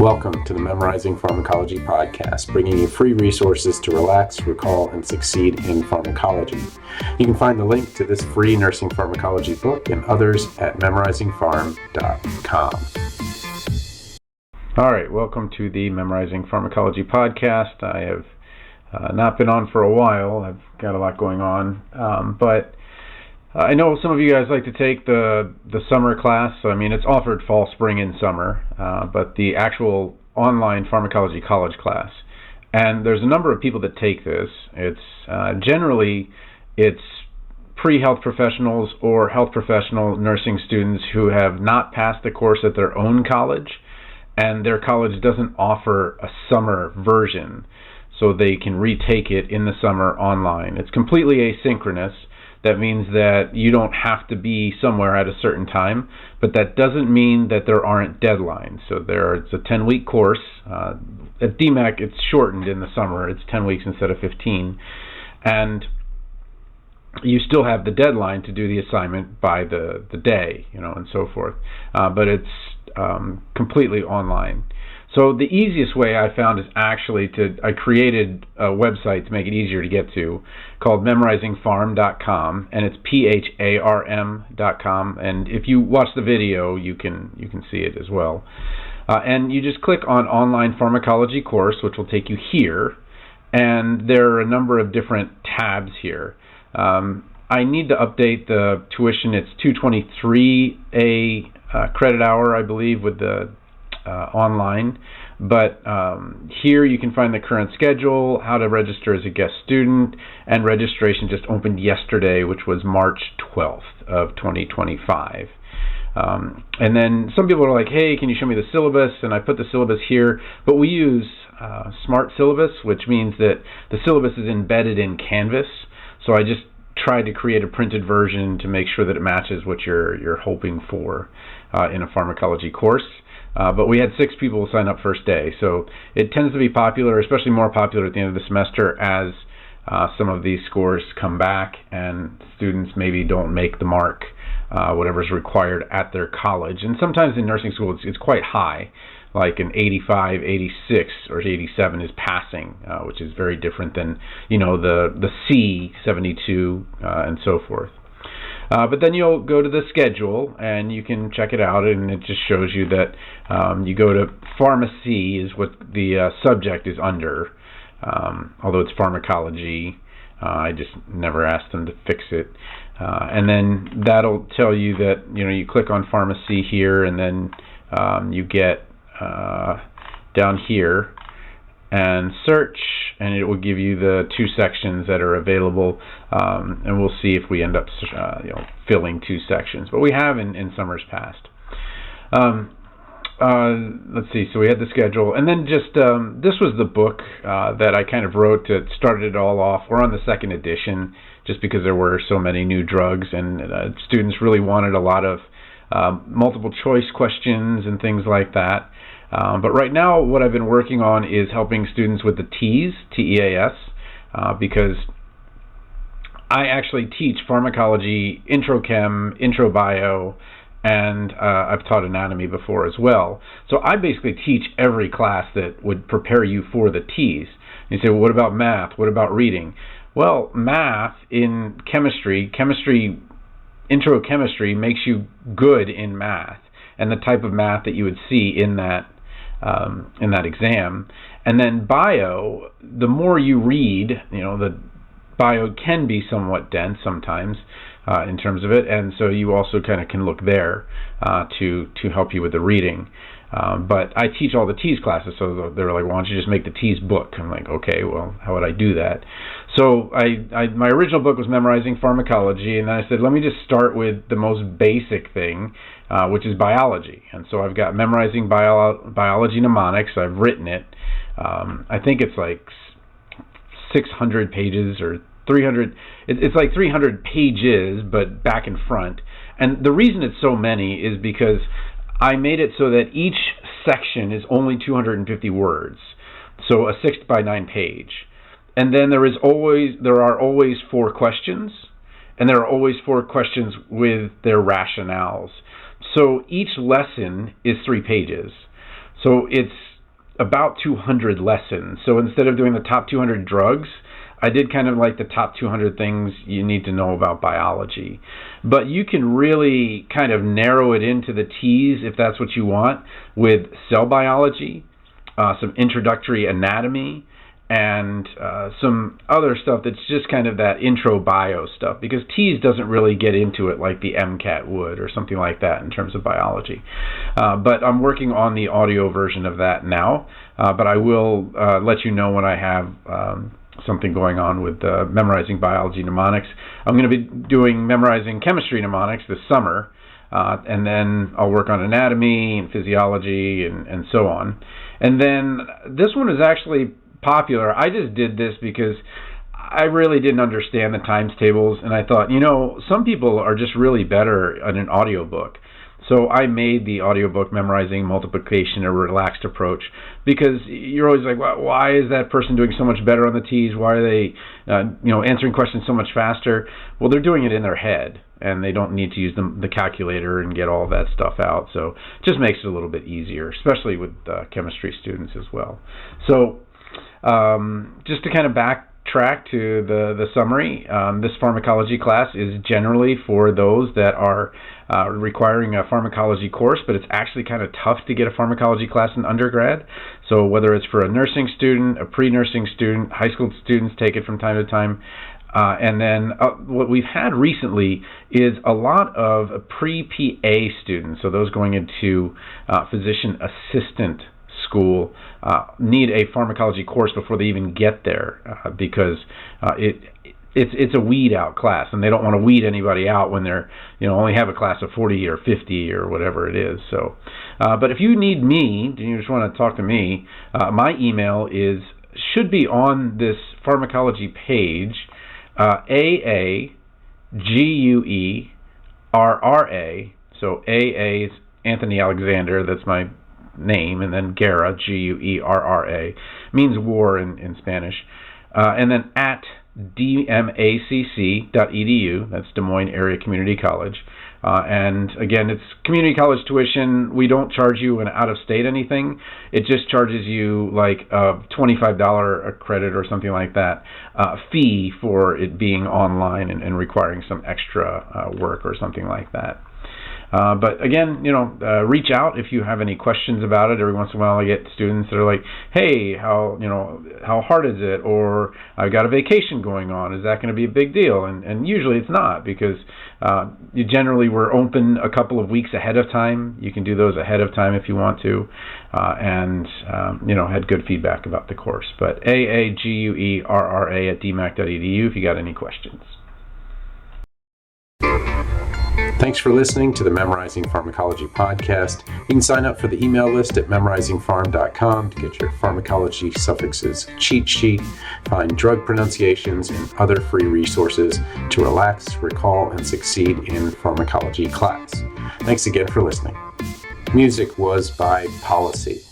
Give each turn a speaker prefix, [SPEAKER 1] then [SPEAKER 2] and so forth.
[SPEAKER 1] Welcome to the Memorizing Pharmacology podcast, bringing you free resources to relax, recall, and succeed in pharmacology. You can find the link to this free nursing pharmacology book and others at memorizingpharm.com. All right, welcome to the Memorizing Pharmacology podcast. I have not been on for a while. I've got a lot going on, but I know some of you guys like to take the summer class. I mean, it's offered fall, spring, and summer, but the actual online pharmacology college class. And there's a number of people that take this. It's generally pre-health professionals or health professional nursing students who have not passed the course at their own college, and their college doesn't offer a summer version, so they can retake it in the summer online. It's completely asynchronous. That means that you don't have to be somewhere at a certain time, but that doesn't mean that there aren't deadlines. So it's a 10-week course. At DMAC, it's shortened in the summer. It's 10 weeks instead of 15. And you still have the deadline to do the assignment by the day, and so forth. But it's completely online. So the easiest way I found is actually I created a website to make it easier to get to called memorizingpharm.com, and it's PHARM.com. And if you watch the video, you can see it as well. And you just click on Online Pharmacology Course, which will take you here. And there are a number of different tabs here. I need to update the tuition. It's $223 a credit hour, I believe, with the online, but here you can find the current schedule, how to register as a guest student, and registration just opened yesterday, which was March 12th of 2025. And then some people are like, hey, can you show me the syllabus? And I put the syllabus here, but we use Smart Syllabus, which means that the syllabus is embedded in Canvas, so I just tried to create a printed version to make sure that it matches what you're hoping for in a pharmacology course. But we had 6 people sign up first day, so it tends to be popular, especially more popular at the end of the semester as some of these scores come back and students maybe don't make the mark, whatever's required at their college. And sometimes in nursing school it's quite high, like an 85, 86, or 87 is passing, which is very different than the C, 72, and so forth. But then you'll go to the schedule and you can check it out, and it just shows you that you go to pharmacy is what the subject is under, although it's pharmacology. I just never asked them to fix it. And then that'll tell you that you click on pharmacy here, and then you get down here and search, and it will give you the 2 sections that are available, and we'll see if we end up filling 2 sections, but we have in summers past. Let's see, so we had the schedule, and then just this was the book that I kind of wrote to start it all off. We're on the 2nd edition just because there were so many new drugs, and students really wanted a lot of multiple choice questions and things like that. But right now, what I've been working on is helping students with the TEAS, T-E-A-S, because I actually teach pharmacology, intro chem, intro bio, and I've taught anatomy before as well. So I basically teach every class that would prepare you for the TEAS. You say, well, what about math? What about reading? Well, math in chemistry, intro chemistry makes you good in math, and the type of math that you would see in that exam. And then bio, the more you read, the bio can be somewhat dense sometimes in terms of it, and so you also kind of can look there to help you with the reading. But I teach all the TEAS classes, so they're like, why don't you just make the TEAS book? I'm like, okay, well, how would I do that? So my original book was Memorizing Pharmacology, and then I said, let me just start with the most basic thing, which is biology. And so I've got Memorizing Biology Mnemonics. I've written it. I think it's like 600 pages or 300. It's like 300 pages, but back and front. And the reason it's so many is because I made it so that each section is only 250 words, so a 6 by 9 page. And then there are always 4 questions, and there are always 4 questions with their rationales. So each lesson is 3 pages. So it's about 200 lessons. So instead of doing the top 200 drugs, I did kind of like the top 200 things you need to know about biology. But you can really kind of narrow it into the T's if that's what you want, with cell biology, some introductory anatomy, and some other stuff that's just kind of that intro bio stuff, because T's doesn't really get into it like the MCAT would or something like that in terms of biology. But I'm working on the audio version of that now, but I will let you know when I have something going on with memorizing biology mnemonics. I'm going to be doing memorizing chemistry mnemonics this summer, and then I'll work on anatomy and physiology and so on. And then this one is actually popular. I just did this because I really didn't understand the times tables, and I thought, some people are just really better at an audiobook. So I made the audiobook Memorizing Multiplication a Relaxed Approach, because you're always like, well, why is that person doing so much better on the T's? Why are they answering questions so much faster? Well, they're doing it in their head, and they don't need to use the calculator and get all of that stuff out. So it just makes it a little bit easier, especially with chemistry students as well. So just to kind of backtrack to the summary, this pharmacology class is generally for those that are requiring a pharmacology course, but it's actually kind of tough to get a pharmacology class in undergrad. So whether it's for a nursing student, a pre-nursing student, high school students take it from time to time. And then what we've had recently is a lot of pre-PA students, so those going into physician assistant school, need a pharmacology course before they even get there, because it's a weed out class, and they don't want to weed anybody out when they're only have a class of 40 or 50 or whatever it is. So, but if you need me, and you just want to talk to me, my email should be on this pharmacology page, AAGUERRA. So AA is Anthony Alexander, that's my name, and then Guerra, Guerra, means war in Spanish, and then at dmacc.edu, that's Des Moines Area Community College, and again, it's community college tuition. We don't charge you an out-of-state anything. It just charges you like a $25 a credit or something like that fee for it being online and requiring some extra work or something like that. But again, reach out if you have any questions about it. Every once in a while I get students that are like, hey, how hard is it? Or I've got a vacation going on. Is that going to be a big deal? And usually it's not, because we're open a couple of weeks ahead of time. You can do those ahead of time if you want to. And had good feedback about the course. But AAGUERRA at dmac.edu if you got any questions. Thanks for listening to the Memorizing Pharmacology podcast. You can sign up for the email list at memorizingpharm.com to get your pharmacology suffixes cheat sheet, find drug pronunciations, and other free resources to relax, recall, and succeed in pharmacology class. Thanks again for listening. Music was by Policy.